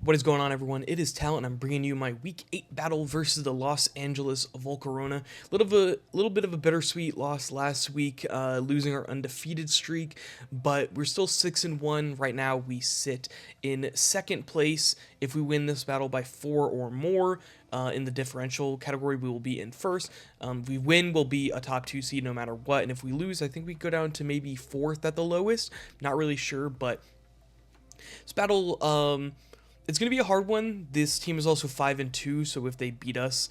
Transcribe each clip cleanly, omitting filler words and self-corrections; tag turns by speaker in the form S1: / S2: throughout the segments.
S1: What is going on, everyone? It is Talent, and I'm bringing you my Week 8 battle versus the Los Angeles Volcarona. Little bit of a bittersweet loss last week, losing our undefeated streak, but we're still 6-1 right now. We sit in second place. If we win this battle by 4 or more in the differential category, we will be in first. If we win, we'll be a top 2 seed no matter what, and if we lose, I think we go down to maybe 4th at the lowest. Not really sure, but this battle, it's going to be a hard one. This team is also 5-2, so if they beat us,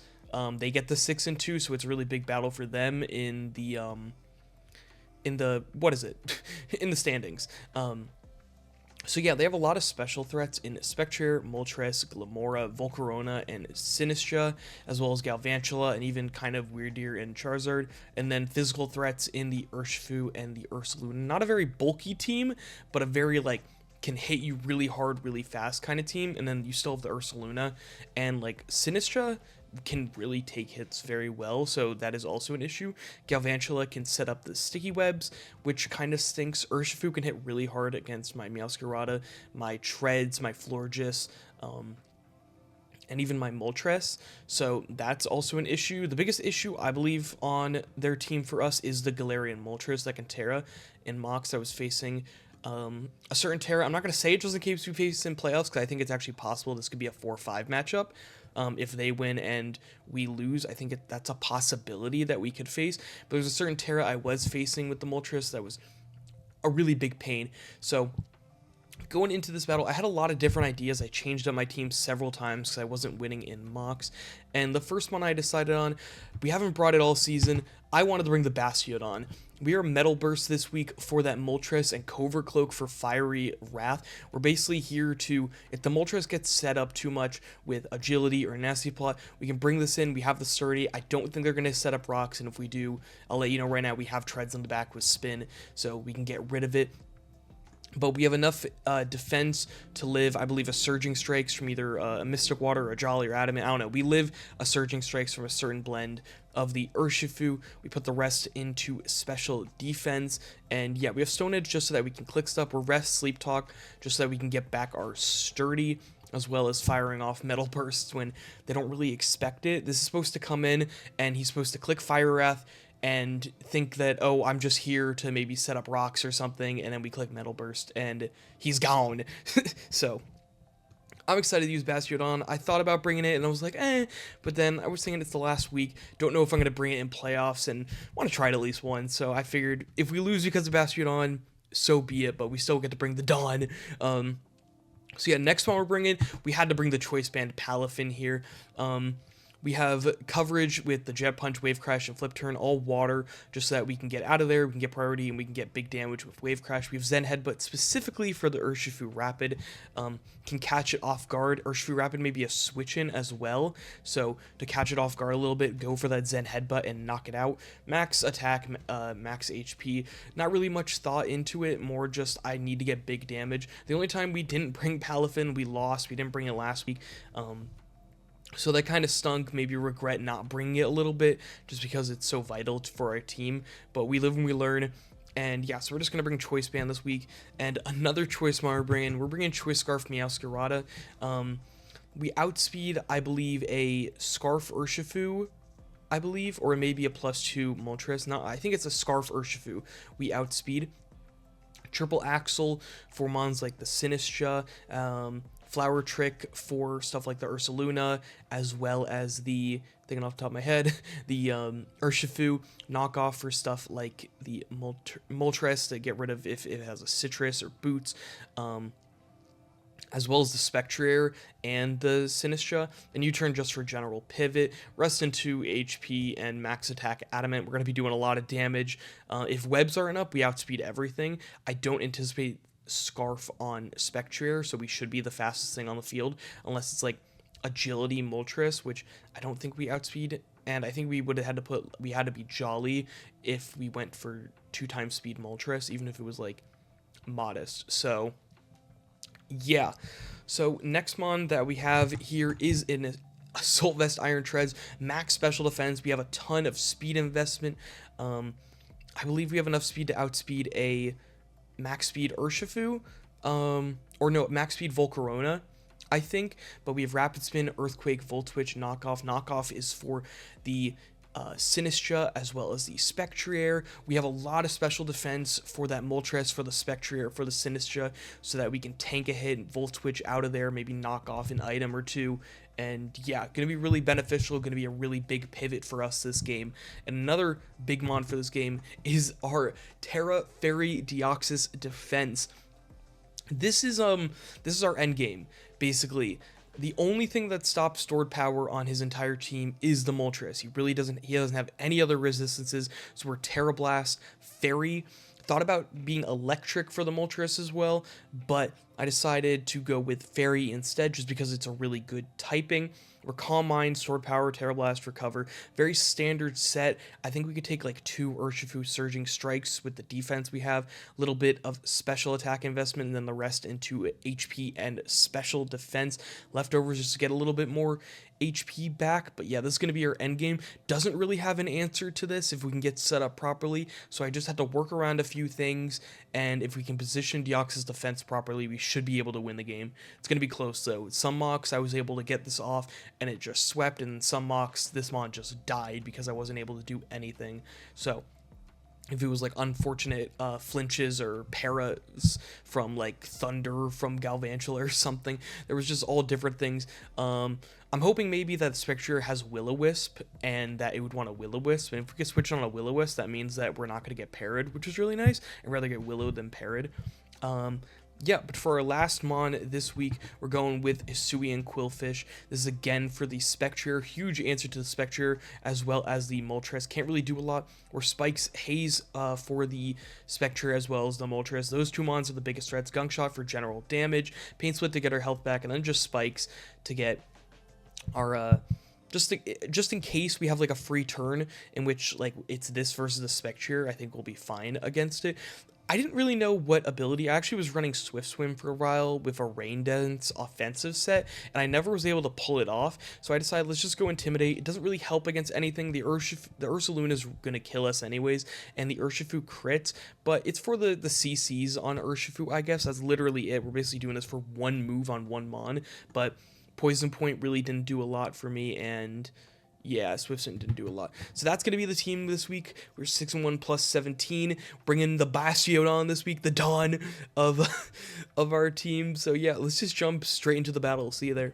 S1: they get the 6-2, so it's a really big battle for them in the what is it? in the standings. So yeah, they have a lot of special threats in Spectre, Moltres, Glamora, Volcarona, and Sinistra, as well as Galvantula, and even kind of Weirdeer and Charizard, and then physical threats in the Urshifu and the Ursaluna. Not a very bulky team, but a very, can hit you really hard, really fast kind of team. And then you still have the Ursaluna, and Sinistra can really take hits very well, so that is also an issue. Galvantula can set up the sticky webs, which kind of stinks. Urshifu can hit really hard against my Meowscarada, my Treads, my Florges, and even my Moltres, so that's also an issue. The biggest issue, I believe, on their team for us is the Galarian Moltres that can Terra. In Mox, I was facing a certain Terra. I'm not going to say it just in case we face in playoffs, because I think it's actually possible this could be a 4-5 matchup. If they win and we lose, I think that's a possibility that we could face. But there's a certain Terra I was facing with the Moltres that was a really big pain. So going into this battle, I had a lot of different ideas. I changed up my team several times because I wasn't winning in mocks. And the first one I decided on, we haven't brought it all season. I wanted to bring the Bastiodon. We are Metal Burst this week for that Moltres and Covert Cloak for Fiery Wrath. We're basically here to, if the Moltres gets set up too much with Agility or Nasty Plot, we can bring this in. We have the Sturdy. I don't think they're going to set up Rocks, and if we do, I'll let you know right now we have Treads on the back with Spin, so we can get rid of it. But we have enough defense to live, I believe, a Surging Strikes from either a Mystic Water or a Jolly or Adamant. I don't know. We live a Surging Strikes from a certain blend of the Urshifu. We put the rest into special defense. And yeah, we have Stone Edge just so that we can click stuff. We're Rest, Sleep Talk just so that we can get back our Sturdy, as well as firing off Metal Bursts when they don't really expect it. This is supposed to come in, and he's supposed to click Fire Wrath and think that, oh, I'm just here to maybe set up rocks or something, and then we click Metal Burst, and he's gone. So, I'm excited to use Bastiodon. I thought about bringing it, and I was like, but then I was thinking it's the last week. Don't know if I'm going to bring it in playoffs, and want to try it at least once. So, I figured if we lose because of Bastiodon, so be it, but we still get to bring the Dawn. So yeah, next one we're bringing, we had to bring the Choice Band Palafin here. We have coverage with the Jet Punch, Wave Crash, and Flip Turn, all water, just so that we can get out of there, we can get priority, and we can get big damage with Wave Crash. We have Zen Headbutt specifically for the Urshifu Rapid, can catch it off guard. Urshifu Rapid may be a switch-in as well, so to catch it off guard a little bit, go for that Zen Headbutt and knock it out. Max attack, max HP, not really much thought into it, more just I need to get big damage. The only time we didn't bring Palafin, we lost. We didn't bring it last week. So that kind of stunk, maybe regret not bringing it a little bit, just because it's so vital for our team, but we live and we learn. And yeah, so we're just going to bring Choice Band this week, and another Choice Band we're bringing Choice Scarf Meowscarada. We outspeed, I believe, a Scarf Urshifu, I believe, or maybe a +2 Moltres. No, I think it's a Scarf Urshifu we outspeed. Triple Axle for mons like the Sinistra, Flower Trick for stuff like the Ursaluna, as well as the, thinking off the top of my head, the Urshifu knockoff for stuff like the Moltres to get rid of if it has a Citrus or Boots, as well as the Spectre and the Sinistra, and U-turn just for general pivot, rest into HP and max attack Adamant. We're going to be doing a lot of damage. If webs aren't up, we outspeed everything. I don't anticipate Scarf on Spectre, so we should be the fastest thing on the field, unless it's like Agility Moltres, which I don't think we outspeed, and I think we would have had to we had to be Jolly if we went for 2x speed Moltres, even if it was like modest. So yeah, so next mon that we have here is in Assault Vest Iron Treads, max special defense. We have a ton of speed investment. I believe we have enough speed to outspeed a max speed Urshifu, or no, max speed Volcarona, I think, but we have Rapid Spin, Earthquake, Volt Switch, Knockoff. Knockoff is for the Sinistra as well as the Spectrier. We have a lot of special defense for that Moltres, for the Spectrier, for the Sinistra, so that we can tank a hit, Volt Switch out of there, maybe knock off an item or two. And yeah, going to be really beneficial, going to be a really big pivot for us this game. And another big mon for this game is our Terra Fairy Deoxys defense. This is our end game, basically. The only thing that stops stored power on his entire team is the Moltres. He doesn't have any other resistances, so we're Terra Blast, Fairy. Thought about being electric for the Moltres as well, but I decided to go with Fairy instead just because it's a really good typing. We're Calm Mind, Sword Power, Terra Blast, Recover. Very standard set. I think we could take like 2 Urshifu Surging Strikes with the defense we have. A little bit of special attack investment, and then the rest into HP and special defense. Leftovers just to get a little bit more HP back. But yeah, this is going to be our end game. Doesn't really have an answer to this if we can get set up properly. So I just had to work around a few things. And if we can position Deoxys defense properly, we should be able to win the game. It's going to be close though. With some mocks, I was able to get this off and it just swept. And in some mocks, this mon just died because I wasn't able to do anything. So if it was like unfortunate flinches or paras from like Thunder from Galvantula or something, there was just all different things. I'm hoping maybe that Spectre has Will-O-Wisp and that it would want a Will-O-Wisp. And if we could switch on a Will-O-Wisp, that means that we're not going to get parried, which is really nice. I'd rather get Willow than parried. Yeah, but for our last mon this week, we're going with Hisuian Quillfish. This is again for the Spectre. Huge answer to the Spectre as well as the Moltres. Can't really do a lot. Or Spikes Haze for the Spectre as well as the Moltres. Those two mons are the biggest threats. Gunk Shot for general damage. Pain Split to get our health back. And then just Spikes to get our... just in case we have like a free turn in which like it's this versus the Spectre, I think we'll be fine against it. I didn't really know what ability. I actually was running Swift Swim for a while with a Rain Dance offensive set, and I never was able to pull it off, so I decided let's just go Intimidate. It doesn't really help against anything. The Ursaluna is going to kill us anyways, and the Urshifu crits, but it's for the CCs on Urshifu, I guess. That's literally it. We're basically doing this for one move on one mon, but Poison Point really didn't do a lot for me, and... yeah, Swiftson didn't do a lot. So that's going to be the team this week. We're 6-1 plus 17. Bringing the Bastiode on this week, the dawn of our team. So yeah, let's just jump straight into the battle. See you there.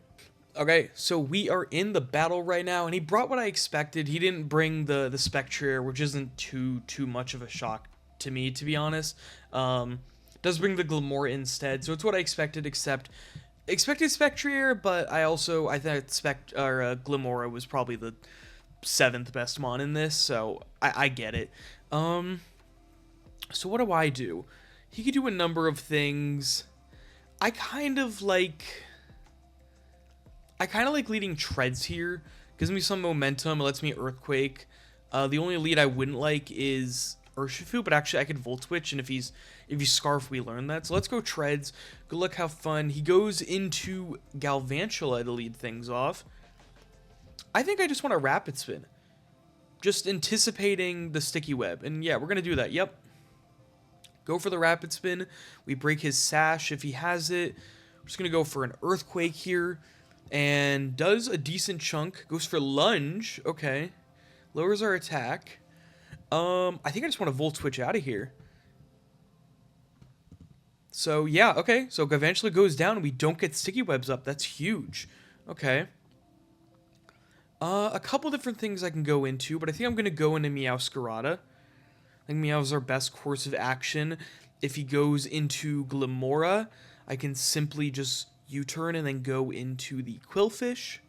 S1: Okay, so we are in the battle right now, and he brought what I expected. He didn't bring the Spectre, which isn't too much of a shock to me, to be honest. Does bring the Glamora instead, so it's what I expected, except... expected Spectrier, but I thought Glamora was probably the 7th best mon in this, so I get it. So what do? He could do a number of things. I kind of like leading Treads here. Gives me some momentum. It lets me Earthquake. The only lead I wouldn't like is Urshifu, but actually I could Volt Switch, and if he's Scarf, we learn that. So let's go Treads. Good luck, have fun. He goes into Galvantula to lead things off. I think I just want to Rapid Spin. Just anticipating the Sticky Web. And yeah, we're going to do that. Yep. Go for the Rapid Spin. We break his Sash if he has it. We're just going to go for an Earthquake here. And does a decent chunk. Goes for Lunge. Okay. Lowers our attack. I think I just want to Volt Switch out of here. So, yeah, okay. So, Galvantula goes down and we don't get Sticky Webs up. That's huge. Okay. A couple different things I can go into, but I think I'm going to go into Meowscarada. I think Meow's our best course of action. If he goes into Glamora, I can simply just U-turn and then go into the Quillfish.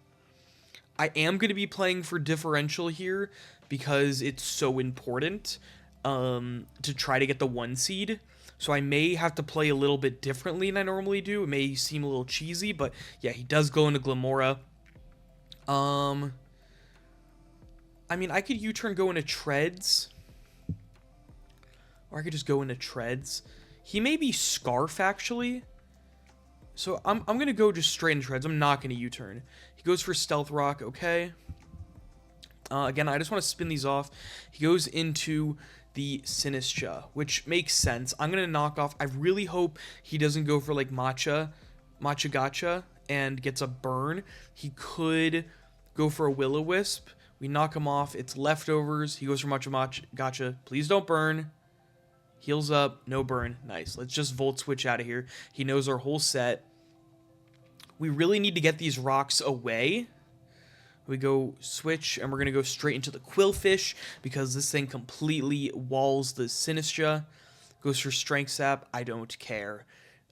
S1: I am going to be playing for Differential here because it's so important to try to get the 1 seed. So I may have to play a little bit differently than I normally do. It may seem a little cheesy, but yeah, he does go into Glamora. I mean, I could U-turn go into Treads. Or I could just go into Treads. He may be Scarf, actually. So I'm going to go just straight into Treads. I'm not going to U-turn. He goes for Stealth Rock, okay. Again, I just want to spin these off. He goes into the Sinistra, which makes sense. I'm going to knock off. I really hope he doesn't go for like Matcha Gotcha and gets a burn, he could go for a Will-O-Wisp. We knock him off. It's leftovers. He goes for Much. Gotcha. Please don't burn. Heals up. No burn. Nice. Let's just Volt Switch out of here. He knows our whole set. We really need to get these rocks away. We go switch, and we're going to go straight into the Quillfish because this thing completely walls the Sinistra. Goes for Strength Sap. I don't care.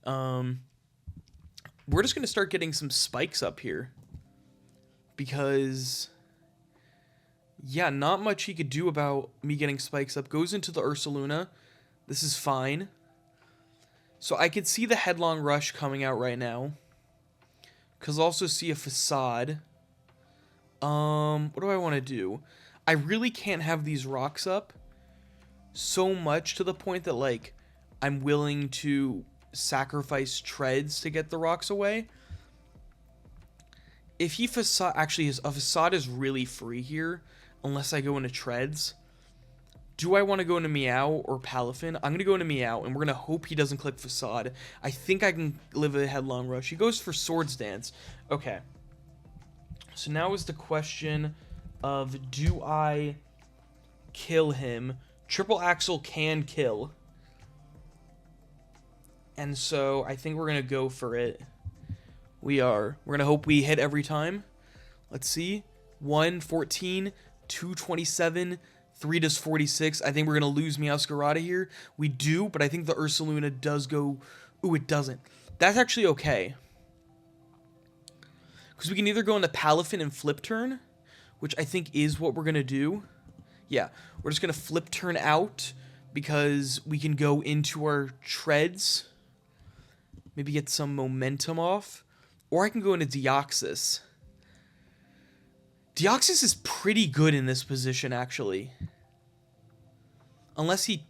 S1: We're just going to start getting some spikes up here. Because, yeah, not much he could do about me getting spikes up. Goes into the Ursaluna. This is fine. So I could see the Headlong Rush coming out right now. Because I also see a Facade. What do I want to do? I really can't have these rocks up so much to the point that, like, I'm willing to sacrifice treads to get the rocks away. If he Facade... Actually, a Facade is really free here, unless I go into treads. Do I want to go into Meow or Palafin? I'm going to go into Meow, and we're going to hope he doesn't click Facade. I think I can live a Headlong Rush. He goes for Swords Dance. Okay. So now is the question of, do I kill him? Triple Axle can kill. And so I think we're going to go for it. We are. We're going to hope we hit every time. Let's see. 114, 227, 3 does 46. I think we're going to lose Meowscarada here. We do, but I think the Ursaluna does go... Ooh, it doesn't. That's actually okay. Because we can either go into Palafin and Flip Turn, which I think is what we're going to do. Yeah, we're just going to Flip Turn out because we can go into our treads. Maybe get some momentum off. Or I can go into Deoxys. Deoxys is pretty good in this position, actually. Unless he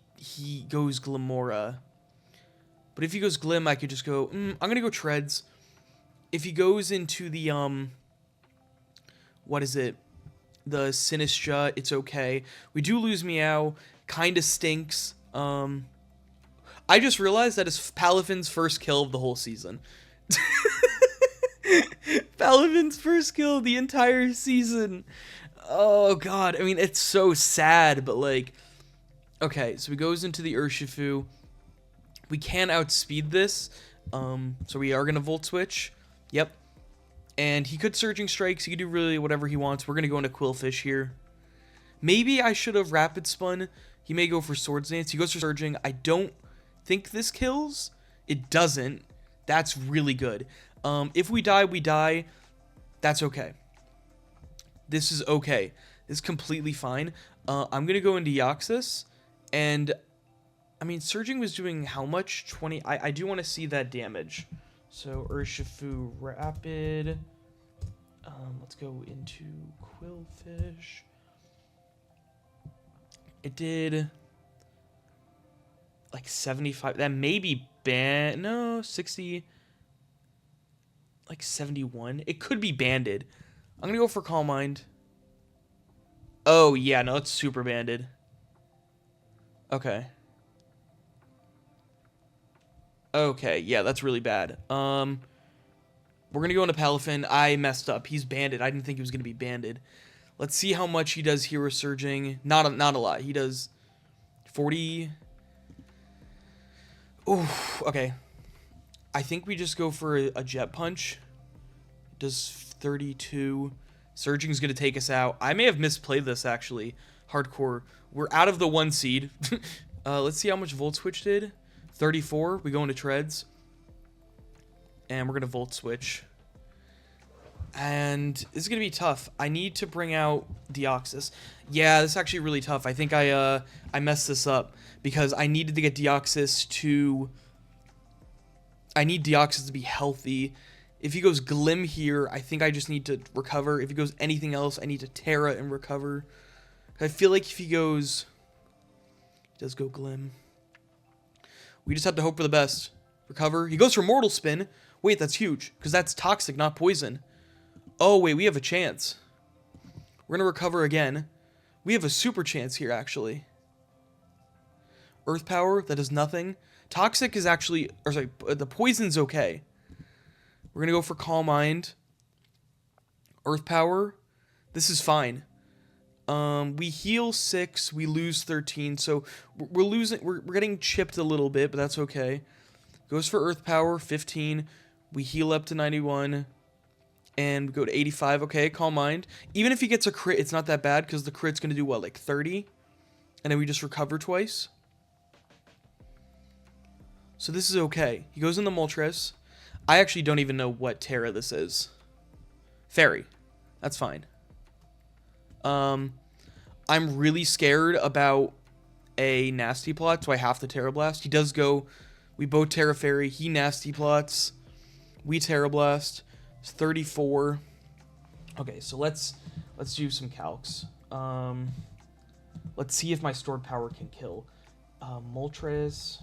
S1: goes Glimora. But if he goes Glim, I could just go... I'm going to go Treads. If he goes into the, what is it? The Sinistra, it's okay. We do lose Meow. Kinda stinks. I just realized that is Palafin's first kill of the whole season. Palafin's first kill of the entire season. Oh, God. I mean, it's so sad, but, like... Okay, so he goes into the Urshifu. We can outspeed this. So we are going to Volt Switch. Yep. And he could Surging Strikes. He could do really whatever he wants. We're going to go into Quillfish here. Maybe I should have Rapid Spun. He may go for Swords Dance. He goes for Surging. I don't think this kills. It doesn't. That's really good. If we die, we die. That's okay. This is okay. This is completely fine. I'm going to go into Deoxys. And, I mean, Surging was doing how much? 20. I do want to see that damage. So, Urshifu Rapid. Let's go into Quillfish. It did like 75. That may be banned. No, 60. Like 71. It could be banded. I'm going to go for Calm Mind. Oh, yeah. No, it's super banded. Okay. Okay, yeah, that's really bad. We're going to go into Palafin. I messed up. He's banded. I didn't think he was going to be banded. Let's see how much he does Hero Surging. Not a lot. He does 40. Ooh, okay. I think we just go for a Jet Punch. Does 32. Surging's going to take us out. I may have misplayed this, actually. Hardcore. We're out of the 1 seed. Let's see how much Volt Switch did. 34. We go into Treads. And we're going to Volt Switch. And this is going to be tough. I need to bring out Deoxys. Yeah, this is actually really tough. I think I messed this up. Because I needed to get Deoxys to... I need Deoxys to be healthy. If he goes Glim here, I think I just need to recover. If he goes anything else, I need to Terra and recover. I feel like if he goes... He does go Glim. We just have to hope for the best. Recover. He goes for Mortal Spin. Wait, that's huge. Because that's toxic, not poison. Oh, wait, we have a chance. We're going to recover again. We have a super chance here, actually. Earth Power, that does nothing. Toxic is actually... Or sorry, the poison's okay. We're going to go for Calm Mind. Earth Power. This is fine. We heal 6, we lose 13, so we're losing, we're getting chipped a little bit, but that's okay. Goes for Earth Power, 15, we heal up to 91, and we go to 85, okay, Calm Mind. Even if he gets a crit, it's not that bad, because the crit's going to do, what, like 30? And then we just recover twice. So this is okay. He goes into Moltres. I actually don't even know what Terra this is. Fairy. That's fine. I'm really scared about a Nasty Plot, so I have to Terra Blast. He does go, we both Terra Fairy, he Nasty Plots, we Terra Blast. It's 34. Okay, so let's do some calcs. Let's see if my stored power can kill. Moltres,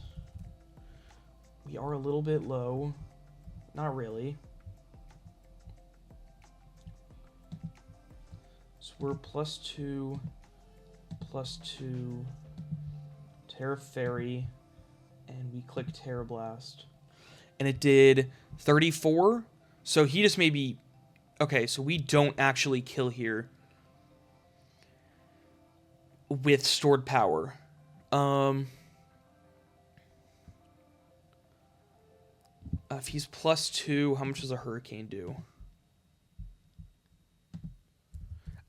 S1: we are a little bit low. Not really. So we're +2, +2, Terra Fairy, and we click Terra Blast. And it did 34. So he just maybe... Okay, so we don't actually kill here with stored power. If he's +2, how much does a Hurricane do?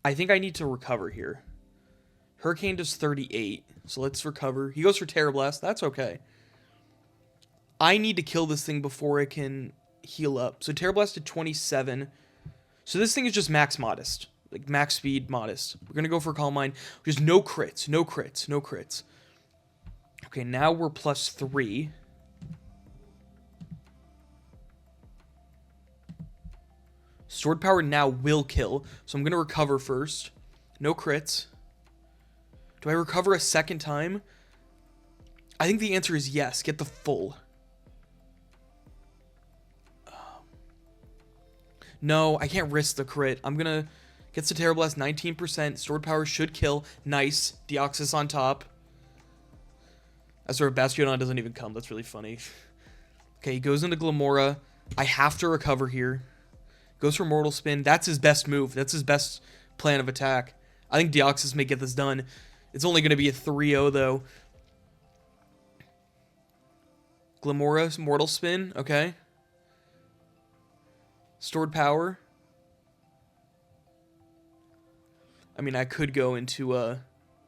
S1: I think I need to recover here. Hurricane does 38, so let's recover. He goes for Terra Blast. That's okay. I need to kill this thing before it can heal up. So Terra Blast did 27. So this thing is just max modest. Like max speed modest. We're going to go for Calm Mind. Just no crits, no crits, no crits. Okay, now we're +3. Sword Power now will kill, so I'm going to recover first. No crits. Do I recover a second time? I think the answer is yes. Get the full. No, I can't risk the crit. I'm going to... Gets the Terra Blast, 19%. Sword Power should kill. Nice. Deoxys on top. That's where Bastiodon doesn't even come. That's really funny. Okay, he goes into Glamora. I have to recover here. Goes for Mortal Spin. That's his best move. That's his best plan of attack. I think Deoxys may get this done. It's only going to be a 3-0, though. Glamora's Mortal Spin. Okay. Stored Power. I mean, I could go into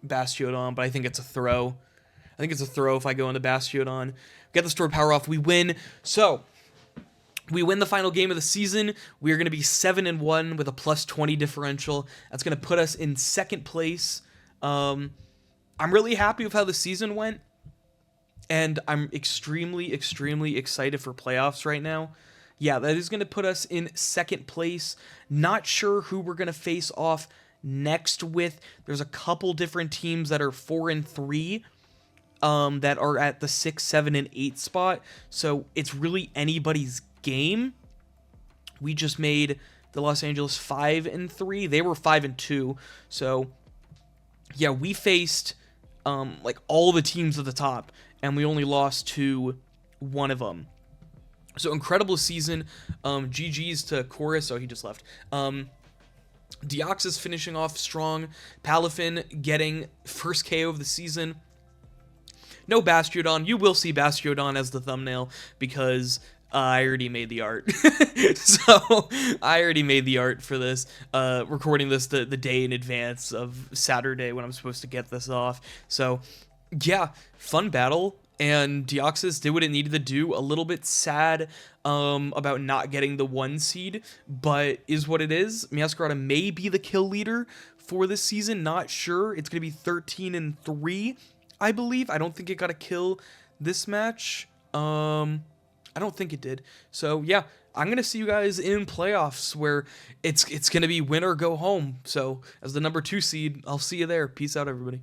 S1: Bastiodon, but I think it's a throw. I think it's a throw if I go into Bastiodon. Get the Stored Power off. We win. So... we win the final game of the season. We are going to be 7-1 with a +20 differential. That's going to put us in second place. I'm really happy with how the season went. And I'm extremely, extremely excited for playoffs right now. Yeah, that is going to put us in second place. Not sure who we're going to face off next with. There's a couple different teams that are 4-3. That are at the 6, 7, and 8 spot. So it's really anybody's game. We just made the Los Angeles 5-3. They were 5-2. So yeah, we faced like all the teams at the top, and we only lost to one of them. So incredible season. GG's to Chorus. Oh, he just left. Deoxys finishing off strong. Palafin getting first KO of the season. No Bastiodon. You will see Bastiodon as the thumbnail because I already made the art. So I already made the art for this. Recording this the day in advance of Saturday when I'm supposed to get this off. So yeah, fun battle. And Deoxys did what it needed to do. A little bit sad about not getting the 1 seed, but is what it is. Meowscarada may be the kill leader for this season. Not sure. It's going to be 13-3, I believe. I don't think it got a kill this match. I don't think it did. So yeah, I'm gonna see you guys in playoffs where it's gonna be win or go home. So as the number 2 seed, I'll see you there. Peace out, everybody.